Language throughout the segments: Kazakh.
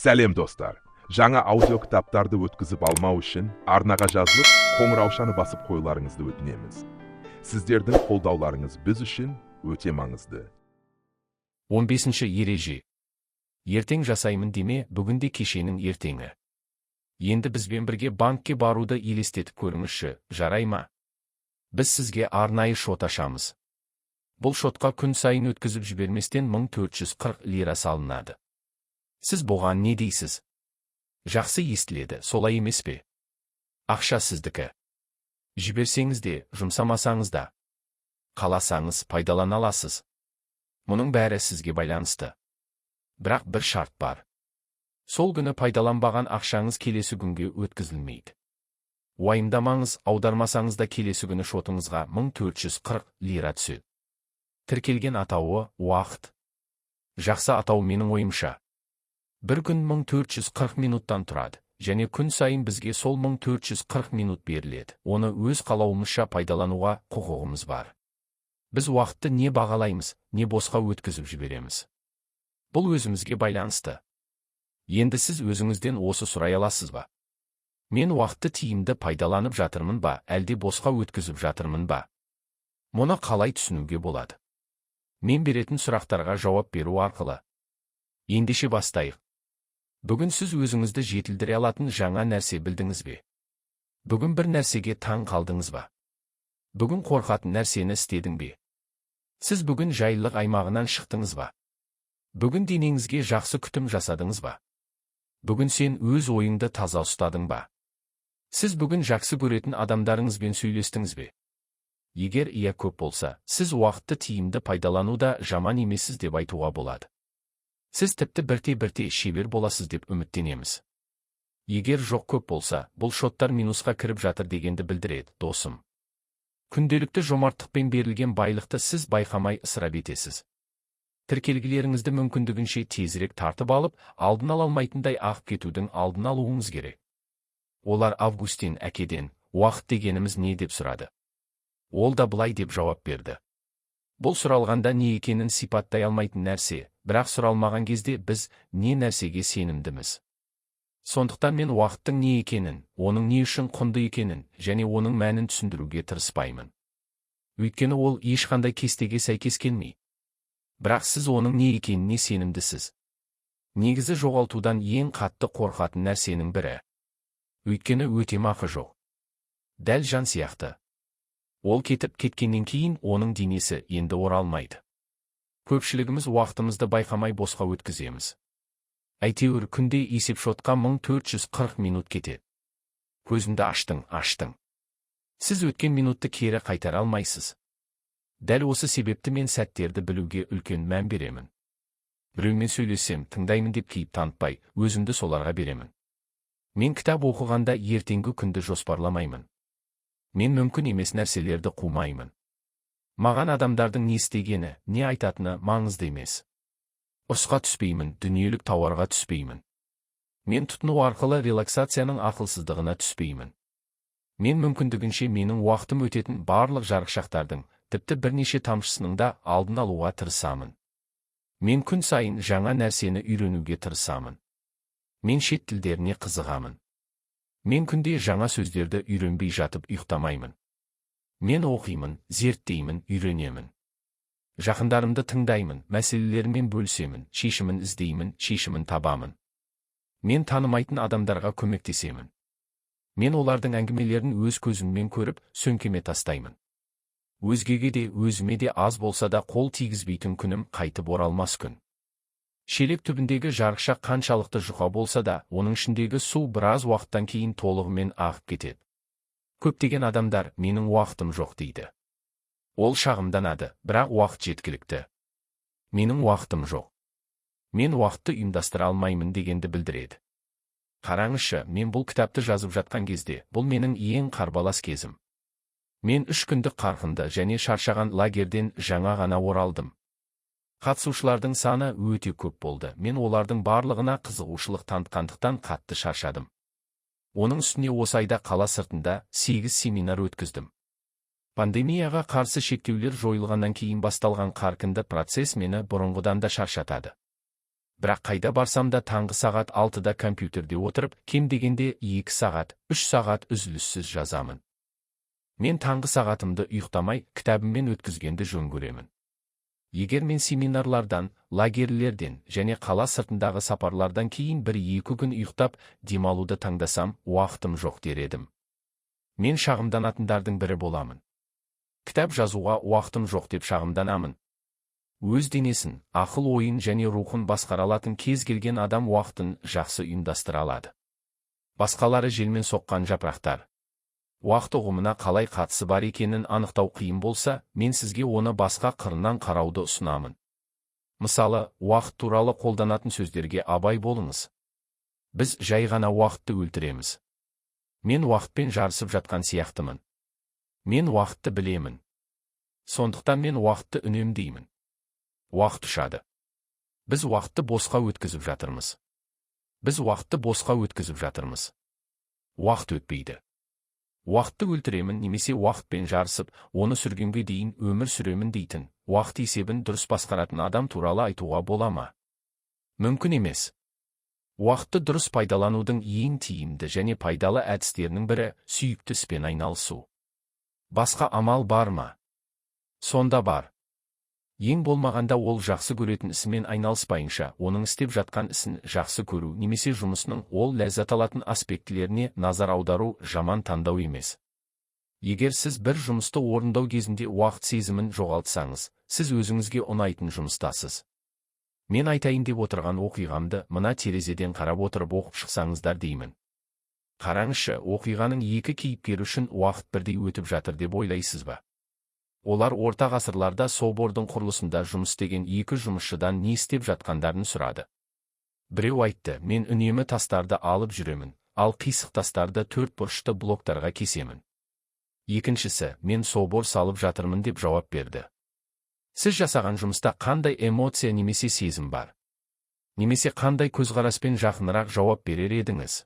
Сәлем достар. Жаңа аудио кітаптарды өткізіп алмау үшін арнаға жазылып, қоңыраушаны басып қоюларыңызды өтінеміз. Сіздердің қолдауларыңыз біз үшін өте маңызды. 15-ші ереже. Ертең жасаймын деме, бүгінде кешенің ертеңі. Енді бізбен бірге банкке баруды елестетіп көріңізші, жарай ма? Біз сізге арнайы шот ашамыз. Бұл шотқа күн сайын өткізіп жіберместен 1440 лира салынады. Сіз бұған не дейсіз? Жақсы естіледі, солай емес пе? Ақша сіздікі. Жіберсеңіз де, жұмсамасаңыз да. Қаласаңыз пайдалана аласыз. Мұның бәрі сізге байланысты. Бірақ бір шарт бар. Сол күні пайдаланбаған ақшаңыз келесі күнге өткізілмейді. Уайымдамаңыз, аудармасаңыз да келесі күні шотыңызға 1440 лира түседі. Тіркелген атауы уақыт. Жақсы атау менің ойымша. Бір күн 1440 минуттан тұрады, және күн сайын бізге сол 1440 минут беріледі. Оны өз қалауымызша пайдалануға құқығымыз бар. Біз уақытты не бағалаймыз, не босқа өткізіп жібереміз. Бұл өзімізге байланысты. Енді сіз өзіңізден осы сұрай аласыз ба? Мен уақытты тиімді пайдаланып жатырмын ба, әлде босқа өткізіп жатырмын ба? Мұны қалай түсінуге болады? Мен беретін сұрақтарға жауап беру арқылы. Ендеше бастайық. Бүгін сіз өзіңізді жетілдіре алатын жаңа нәрсе білдіңіз бе? Бүгін бір нәрсеге таң қалдыңыз ба? Бүгін қорқатын нәрсені істедің бе? Сіз бүгін жайлылық аймағынан шықтыңыз ба? Бүгін денеңізге жақсы күтім жасадыңыз ба? Бүгін сен өз ойыңды таза ұстадың ба? Сіз бүгін жақсы көретін адамдарыңызбен сөйлестіңіз бе? Егер иә көп болса, сіз уақытты тиімді пайдалануда жаман емессіз деп айтуға болады. Сіз тіпті бірте-бірте шебер боласыз деп үміттенеміз. Егер жоқ көп болса, бұл шоттар минусқа кіріп жатыр дегенді білдіреді, досым. Күнделікті жомарттықпен берілген байлықты сіз байқамай ысырап етесіз. Тіркелгілеріңізді мүмкіндігінше тезірек тартып алып, алдын ала алмайтындай ағып кетудің алдын алуыңыз керек. Олар Августин әкеден, уақыт дегеніміз не деп сұрады. Ол да былай деп жауап берді. Бұл сұралғанда не екенін сипаттай алмайтын нәрсе, бірақ сұралмаған кезде біз не нәрсеге сенімдіміз. Сондықтан мен уақыттың не екенін, оның не үшін құнды екенін, және оның мәнін түсіндіруге тырыспаймын. Өйткені ол ешқандай кестеге сәйкес келмей. Бірақ сіз оның не екеніне сенімдісіз. Негізі жоғалтудан ең қатты қорқатын нәрсенің бірі. Өйткені өтемақы жоқ. Дәл жан сияқты. Ол кетіп кеткеннен кейін оның денесі енді оралмайды. Көпшілігіміз уақытымызды байқамай босқа өткіземіз. Әйтеуір күнде есепшотқа 1440 минут кетеді. Көзімді аштың. Сіз өткен минутты кері қайтара алмайсыз. Дәл осы себепті мен сәттерді білуге үлкен мән беремін. Біреумен сөйлесем, тыңдаймын деп кейіп танытпай, өзімді соларға беремін. Мен кітап оқығанда ертеңгі күнді жоспарламаймын. Мен мүмкін емес нәрселерді қумаймын. Маған адамдардың не істегені, не айтатыны маңызды емес. Ұрысқа түспеймін, дүниелік тауарға түспеймін. Мен тұтыну арқылы релаксацияның ақылсыздығына түспеймін. Мен мүмкіндігінше менің уақытым өтетін барлық жарықшақтардың, тіпті бірнеше тамшысының да алдын алуға тырысамын. Мен күн сайын жаңа нәрсені үйренуге тырысамын. Мен шет тілдеріне қызығамын. Мен күнде жаңа сөздерді үйренбей жатып ұйықтамаймын. Мен оқимын, зерттеймін, үйренемін. Жақындарымды тыңдаймын, мәселелерімен бөлісемін, шешімін іздеймін, шешімін табамын. Мен танымайтын адамдарға көмектесемін. Мен олардың әңгімелерін өз көзіммен көріп, сөмкеме тастаймын. Өзгеге де, өзіме де аз болса да қол тигізбейтін күнім қайтып оралмас күн. Шелек түбіндегі жарықшақ қаншалықты жұқа болса да, оның ішіндегі су біраз уақыттан кейін толығымен ағып кетеді. Көптеген адамдар менің уақытым жоқ дейді. Ол шағымданады, бірақ уақыт жеткілікті. Менің уақытым жоқ. Мен уақытты ұйымдастыра алмаймын дегенді білдіреді. Қараңызшы, мен бұл кітапты жазып жатқан кезде, бұл менің ең қарбалас кезім. Мен 3 күндік қарқынды және шаршаған лагерден жаңа ғана оралдым. Қатысушылардың саны өте көп болды. Мен олардың барлығына қызығушылық танытқандықтан қатты шаршадым. Оның үстіне осы айда қала сыртында 8 семинар өткіздім. Пандемияға қарсы шектеулер жойылғаннан кейін басталған қарқынды процесс мені бұрынғыдан да шаршатады. Бірақ қайда барсам да таңғы сағат 6-да компьютерде отырып, кем дегенде 2 сағат, 3 сағат үзіліссіз жазамын. Мен таңғы сағатымды ұйықтамай, кітабыммен өткізгенді жөн көремін. Егер мен семинарлардан, лагерлерден және қала сыртындағы сапарлардан кейін 1-2 күн ұйықтап, демалуды таңдасам, уақытым жоқ дер едім. Мен шағымданатындардың бірі боламын. Кітап жазуға уақытым жоқ деп шағымданамын. Өз денесін, ақыл ойын және рухын басқара алатын кез келген адам уақытын жақсы ұйымдастыра алады. Басқалары желмен соққан жапырақтар. Уақыт ұғымына қалай қатысы бар екенін анықтау қиын болса, мен сізге оны басқа қырынан қарауды ұсынамын. Мысалы, уақыт туралы қолданатын сөздерге абай болыңыз. Біз жай ғана уақытты өлтіреміз. Мен уақытпен жарысып жатқан сияқтымын. Мен уақытты білемін. Сондықтан мен уақытты үнемдеймін. Уақыт ұшады. Біз уақытты босқа өткізіп жатырмыз. Уақыт өтпейді. Уақытты өлтіремін немесе уақытпен жарысып, оны сүргенге дейін өмір сүремін дейтін, уақыт есебін дұрыс басқаратын адам туралы айтуға бола ма? Мүмкін емес. Уақытты дұрыс пайдаланудың ең тиімді және пайдалы әдістерінің бірі сүйікті іспен айналысу. Басқа амал бар ма? Сонда бар. Ең болмағанда ол жақсы көретін ісімен айналыспайынша, оның істеп жатқан ісін жақсы көру немесе жұмысының ол ләззат алатын аспектілеріне назар аудару жаман таңдау емес. Егер сіз бір жұмысты орындау кезінде уақыт сезімін жоғалтсаңыз, сіз өзіңізге ұнайтын жұмыстасыз. Мен айтайын деп отырған оқиғамды мына терезеден қарап отырып оқып шықсаңыздар деймін. Қараңызшы, оқиғаның екі кейіпкері үшін уақыт бірдей өтіп жатыр деп ойлайсыз ба? Олар орта ғасырларда собордың құрылысында жұмыс істеген 2 жұмысшыдан не істеп жатқандарын сұрады. Біреу айтты, мен үнемі тастарды алып жүремін, ал қисық тастарды 4 бұрышты блоктарға кесемін. Екіншісі, мен собор салып жатырмын деп жауап берді. Сіз жасаған жұмыста қандай эмоция немесе сезім бар? Немесе қандай көзқараспен жақынырақ жауап берер едіңіз?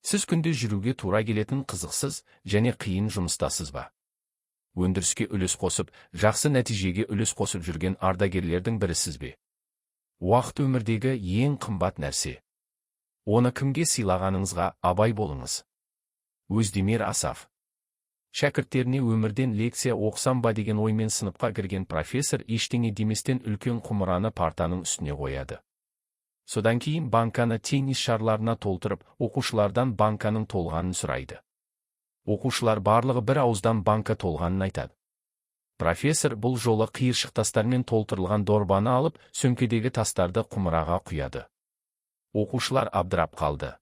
Сіз күнде жүруге тура келетін қызықсыз және қиын жұмыстасыз ба? Өндіріске үлес қосып, жақсы нәтижеге үлес қосып жүрген ардагерлердің бірісіз бе? Уақыт өмірдегі ең қымбат нәрсе. Оны кімге сыйлағаныңызға абай болыңыз. Өздемир Асаф. Шәкірттеріне өмірден лекция оқысам ба деген оймен сыныпқа кірген профессор ештеңе деместен үлкен құмыраны партаның үстіне қояды. Содан кейін банканы теннис шарларына толтырып, оқушылардан банканың толғанын сұрайды. Оқушылар барлығы бір ауыздан банка толғанын айтады. Профессор бұл жолы қиыршық тастармен толтырылған дорбаны алып, сөмкедегі тастарды құмыраға құяды. Оқушылар абдырап қалды.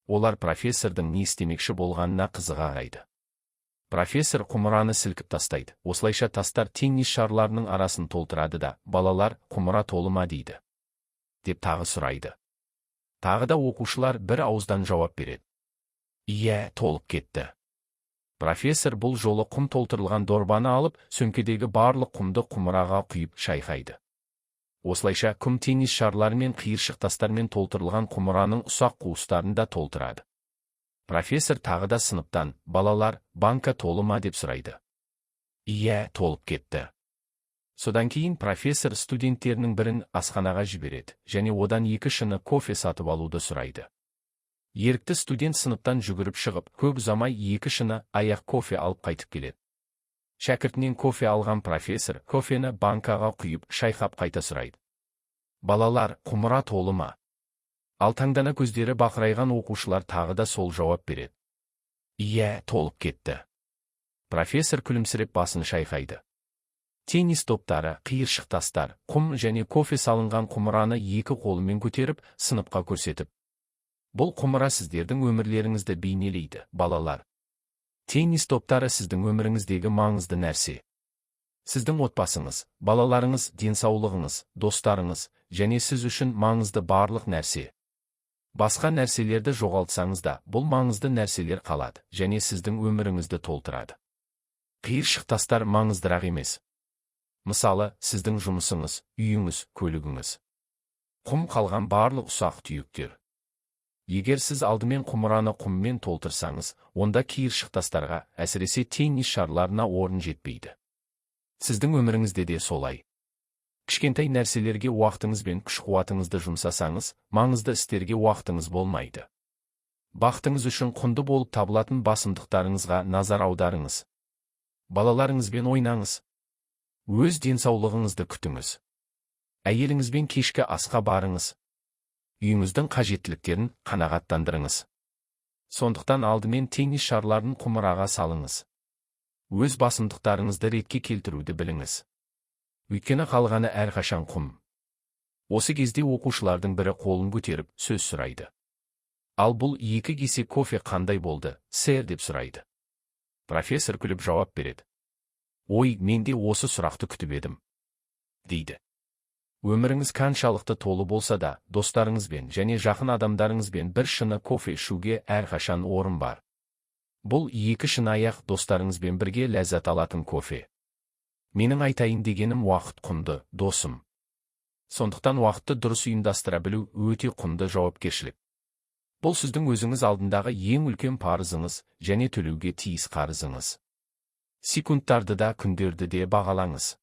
Олар профессордың не істемекші болғанына қызыға қарайды. Профессор құмыраны сілкіп тастайды. Осылайша тастар теннис шарларының арасын толтырады да, балалар құмыра толы ма дейді. Деп тағы сұрайды. Тағы да оқушылар бір ауыздан жауап береді. Иә, толып кетті. Профессор бұл жолы құм толтырылған дорбаны алып, сөмкедегі барлық құмды құмыраға құйып шайқайды. Осылайша құм теннис шарлары мен қиыршық тастармен толтырылған құмыраның ұсақ қуыстарын да толтырады. Профессор тағы да сыныптан, балалар, банка толы ма деп сұрайды. Иә, толып кетті. Содан кейін профессор студенттерінің бірін асханаға жібереді, және одан 2 шыны кофе сатып алуды сұрайды. Ерікті студент сыныптан жүгіріп шығып, көп ұзамай 2 шыны аяқ кофе алып қайтып келеді. Шәкіртінен кофе алған профессор кофені банкаға құйып, шайқап қайта сұрайды. Балалар, құмыра толы ма? Ал таңдана көздері бақырайған оқушылар тағы да сол жауап береді. Иә, толып кетті. Профессор күлімсіреп басын шайқайды. Теннис топтары, қиыршық тастар, құм және кофе салынған құмыраны 2 қолымен көтеріп, сыныпқа көрсетіп. Бұл құмыра сіздердің өмірлеріңізді бейнелейді, балалар. Теннис топтары сіздің өміріңіздегі маңызды нәрсе. Сіздің отбасыңыз, балаларыңыз, денсаулығыңыз, достарыңыз, және сіз үшін маңызды барлық нәрсе. Басқа нәрселерді жоғалтсаңыз да, бұл маңызды нәрселер қалады, және сіздің өміріңізді толтырады. Қиыршық тастар маңыздырақ емес. Мысалы, сіздің жұмысыңыз, үйіңіз, көлігіңіз. Құм қалған барлық ұсақ түйектер. Егер сіз алдымен құмыраны құммен толтырсаңыз, онда қиыршық тастарға, әсіресе теннис шарларына орын жетпейді. Сіздің өміріңізде де солай. Кішкентай нәрселерге уақытыңыз бен күш-қуатыңызды жұмсасаңыз, маңызды істерге уақытыңыз болмайды. Бақытыңыз үшін құнды болып табылатын басымдықтарыңызға назар аударыңыз. Балаларыңызбен ойнаңыз. Өз денсаулығыңызды күтіңіз. Әйеліңізбен кешкі асқа барыңыз. Үйіңіздің қажеттіліктерін қанағаттандырыңыз. Сондықтан алдымен теннис шарларын құмыраға салыңыз. Өз басымдықтарыңызды ретке келтіруді біліңіз. Өйткені қалғаны әрқашан құм. Осы кезде оқушылардың бірі қолын көтеріп сөз сұрайды. Ал бұл 2 кесе кофе қандай болды, сэр, деп сұрайды. Профессор күліп жауап береді. Ой, мен де осы сұрақты күтіп едім, дейді. Өміріңіз қаншалықты толы болса да, достарыңызбен және жақын адамдарыңызбен бір шыны кофе ішуге әрқашан орын бар. Бұл 2 шынайы достарыңызбен бірге ләззат алатын кофе. Менің айтайын дегенім уақыт құнды, досым. Сондықтан уақытты дұрыс ұйымдастыра білу өте құнды жауапкершілік. Бұл сіздің өзіңіз алдындағы ең үлкен парызыңыз және төлеуге тиіс қарызыңыз. Секундтарды да күндерді де бағалаңыз.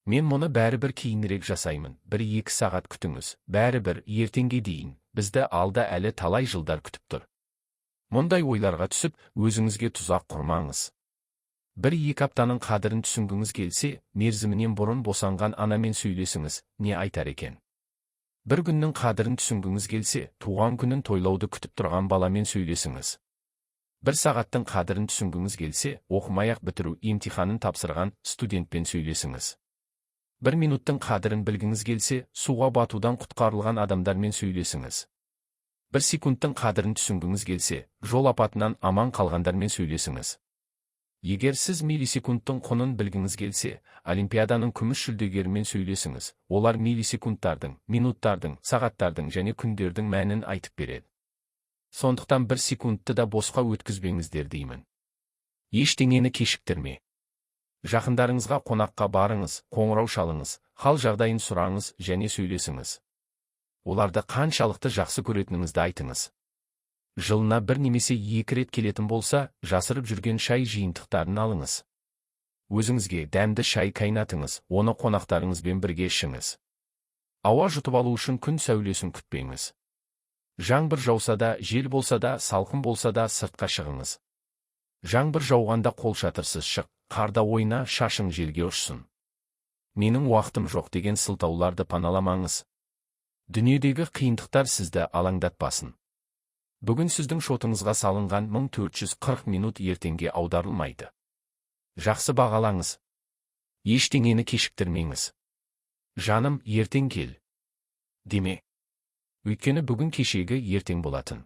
Мен мұны бәрібір кейінірек жасаймын, 1-2 сағат күтіңіз, бәрібір ертеңге дейін, бізді алда әлі талай жылдар күтіп тұр. Мұндай ойларға түсіп, өзіңізге тұзақ құрмаңыз. 1-2 аптаның қадірін түсінгіңіз келсе, мерзімінен бұрын босанған анамен сөйлесіңіз, не айтар екен. 1 күннің қадірін түсінгіңіз келсе, туған күнін тойлауды күтіп тұрған баламен сөйлесіңіз. 1 сағаттың қадірін түсінгіңіз келсе, оқымай-ақ бітіру емтиханын тапсырған студентпен сөйлесіңіз. 1 минуттың қадірін білгіңіз келсе, суға батудан құтқарылған адамдармен сөйлесіңіз. 1 секундтың қадірін түсінгіңіз келсе, жол апатынан аман қалғандармен сөйлесіңіз. Егер сіз миллисекундтың құнын білгіңіз келсе, Олимпиаданың күміс жүлдегерімен сөйлесіңіз. Олар миллисекундтардың, минуттардың, сағаттардың және күндердің мәнін айтып береді. Сондықтан 1 секундты да босқа өткізбеңіздер деймін. Ештеңені кешіктірме. Жақындарыңызға қонаққа барыңыз, қоңырау шалыңыз, хал жағдайын сұраңыз және сөйлесіңіз. Оларды қаншалықты жақсы көретініңізді айтыңыз. Жылына 1 немесе 2 рет келетін болса, жасырып жүрген шай жиынтықтарын алыңыз. Өзіңізге дәмді шай қайнатыңыз, оны қонақтарыңызбен бірге ішіңіз. Ауа жұтып алу үшін күн сәулесін күтпеңіз. Жаңбыр жауса да, жел болса да, салқын болса да сыртқа шығыңыз. Жаңбыр жауғанда қолшатырсыз шық, қарда ойна, шашың желге ұшсын. Менің уақытым жоқ деген сылтауларды паналамаңыз. Дүниедегі қиындықтар сізді алаңдатпасын. Бүгін сіздің шотыңызға салынған 1440 минут ертеңге аударылмайды. Жақсы бағалаңыз. Ештеңені кешіктірмеңіз. Жаным, ертең кел. Деме. Өйткені бүгін кешегі ертең болатын.